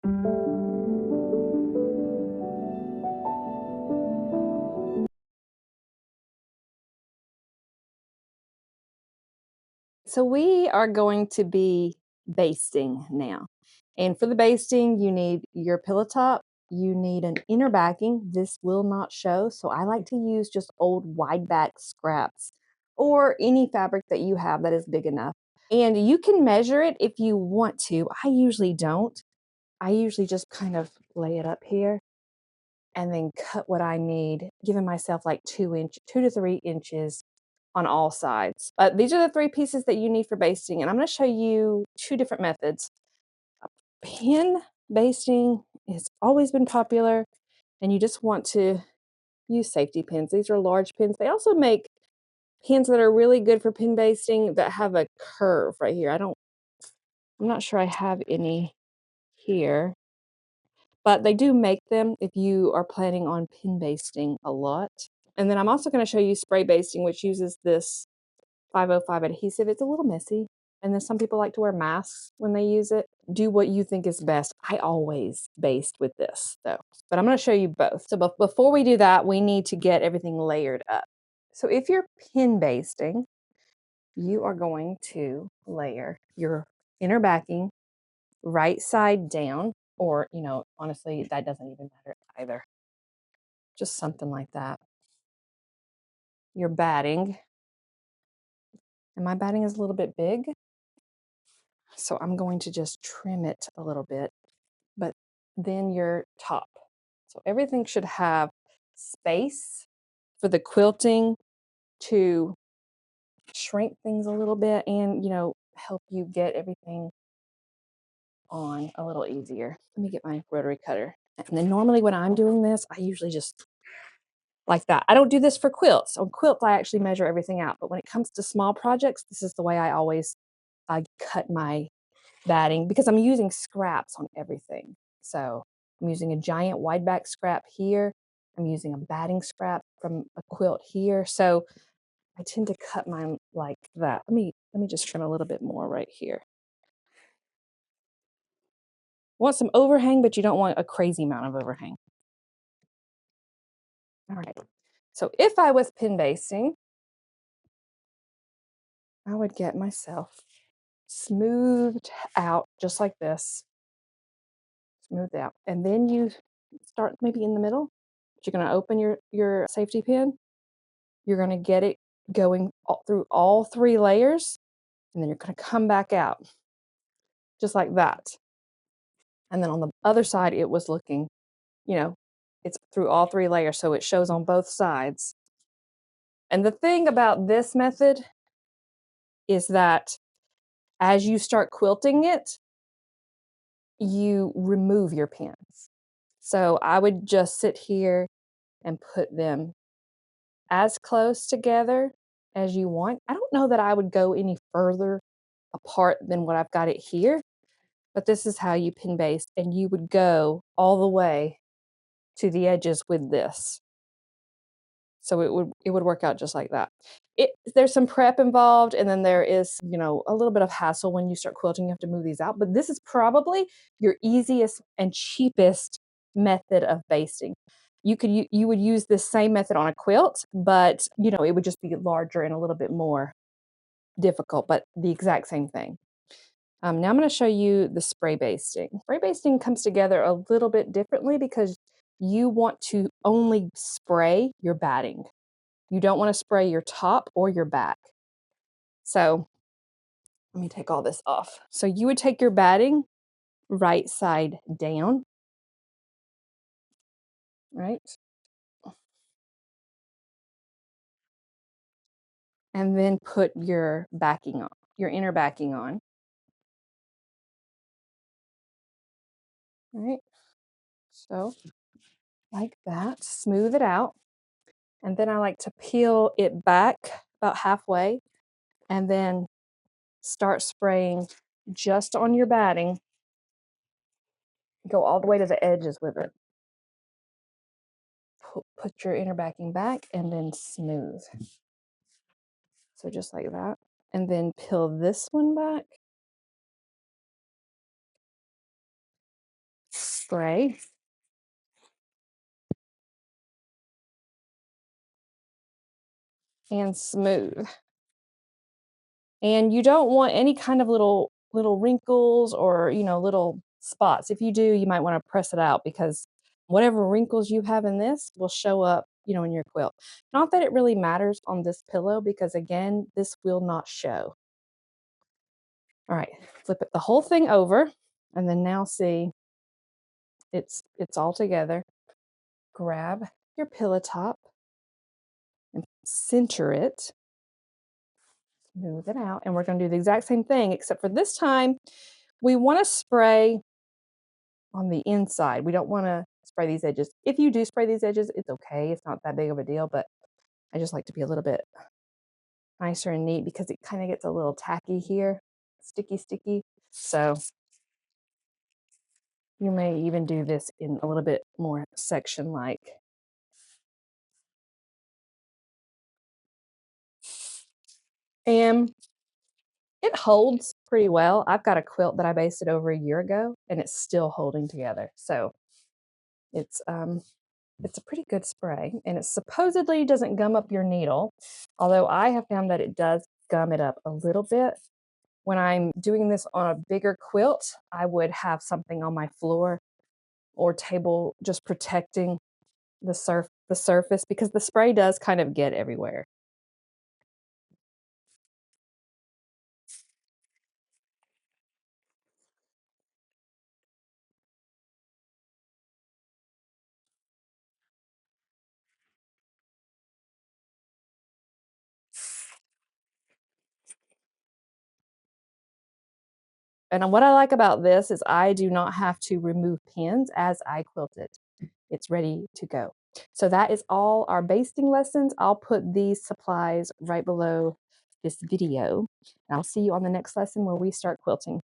So we are going to be basting now. And for the basting, you need your pillow top, you need an inner backing. This will not show, so I like to use just old wide back scraps or any fabric that you have that is big enough. And you can measure it if you want to. I usually don't. I usually just kind of lay it up here and then cut what I need, giving myself like 2 to 3 inches on all sides. But these are the 3 pieces that you need for basting, and I'm going to show you 2 different methods. Pin basting has always been popular, and you just want to use safety pins. These are large pins. They also make pins that are really good for pin basting that have a curve right here. I'm not sure I have any here, but they do make them if you are planning on pin basting a lot. And then I'm also going to show you spray basting, which uses this 505 adhesive. It's a little messy. And then some people like to wear masks when they use it. Do what you think is best. I always baste with this though, but I'm going to show you both. So before we do that, we need to get everything layered up. So if you're pin basting, you are going to layer your inner backing right side down, or, honestly, that doesn't even matter either. Just something like that. Your batting, and my batting is a little bit big, so I'm going to just trim it a little bit, but then your top. So everything should have space for the quilting to shrink things a little bit and, help you get everything on a little easier. Let me get my rotary cutter. And then normally when I'm doing this, I usually just like that. I don't do this for quilts. On quilts, I actually measure everything out. But when it comes to small projects, this is the way I always cut my batting, because I'm using scraps on everything. So I'm using a giant wide back scrap here. I'm using a batting scrap from a quilt here. So I tend to cut mine like that. Let me just trim a little bit more right here. Want some overhang, but you don't want a crazy amount of overhang. All right. So if I was pin basting, I would get myself smoothed out just like this. Smoothed out. And then you start maybe in the middle. You're going to open your safety pin. You're going to get it going through all 3 layers, and then you're going to come back out just like that. And then on the other side, it was looking, it's through all 3 layers, so it shows on both sides. And the thing about this method is that as you start quilting it, you remove your pins. So I would just sit here and put them as close together as you want. I don't know that I would go any further apart than what I've got it here, but this is how you pin baste, and you would go all the way to the edges with this. So it would work out just like that. There's some prep involved, and then there is, a little bit of hassle when you start quilting. You have to move these out, but this is probably your easiest and cheapest method of basting. You would use this same method on a quilt, but it would just be larger and a little bit more difficult, but the exact same thing. Now I'm going to show you the spray basting. Spray basting comes together a little bit differently because you want to only spray your batting. You don't want to spray your top or your back. So let me take all this off. So you would take your batting right side down, right? And then put your backing on, your inner backing on. Right? So like that, smooth it out. And then I like to peel it back about halfway and then start spraying just on your batting. Go all the way to the edges with it. Put your inner backing back and then smooth. So just like that. And then peel this one back. spray. And smooth. And you don't want any kind of little wrinkles or, little spots. If you do, you might want to press it out because whatever wrinkles you have in this will show up, in your quilt. Not that it really matters on this pillow because again, this will not show. All right, flip it the whole thing over and then now see it's all together. Grab your pillow top and center it. Smooth it out. And we're going to do the exact same thing, except for this time, we want to spray on the inside. We don't want to spray these edges. If you do spray these edges, it's okay. It's not that big of a deal, but I just like to be a little bit nicer and neat because it kind of gets a little tacky here, sticky. So you may even do this in a little bit more section-like. And it holds pretty well. I've got a quilt that I basted over a year ago, and it's still holding together. So it's a pretty good spray, and it supposedly doesn't gum up your needle, although I have found that it does gum it up a little bit. When I'm doing this on a bigger quilt, I would have something on my floor or table just protecting the surface because the spray does kind of get everywhere. And what I like about this is I do not have to remove pins as I quilt it. It's ready to go. So that is all our basting lessons. I'll put these supplies right below this video. And I'll see you on the next lesson where we start quilting.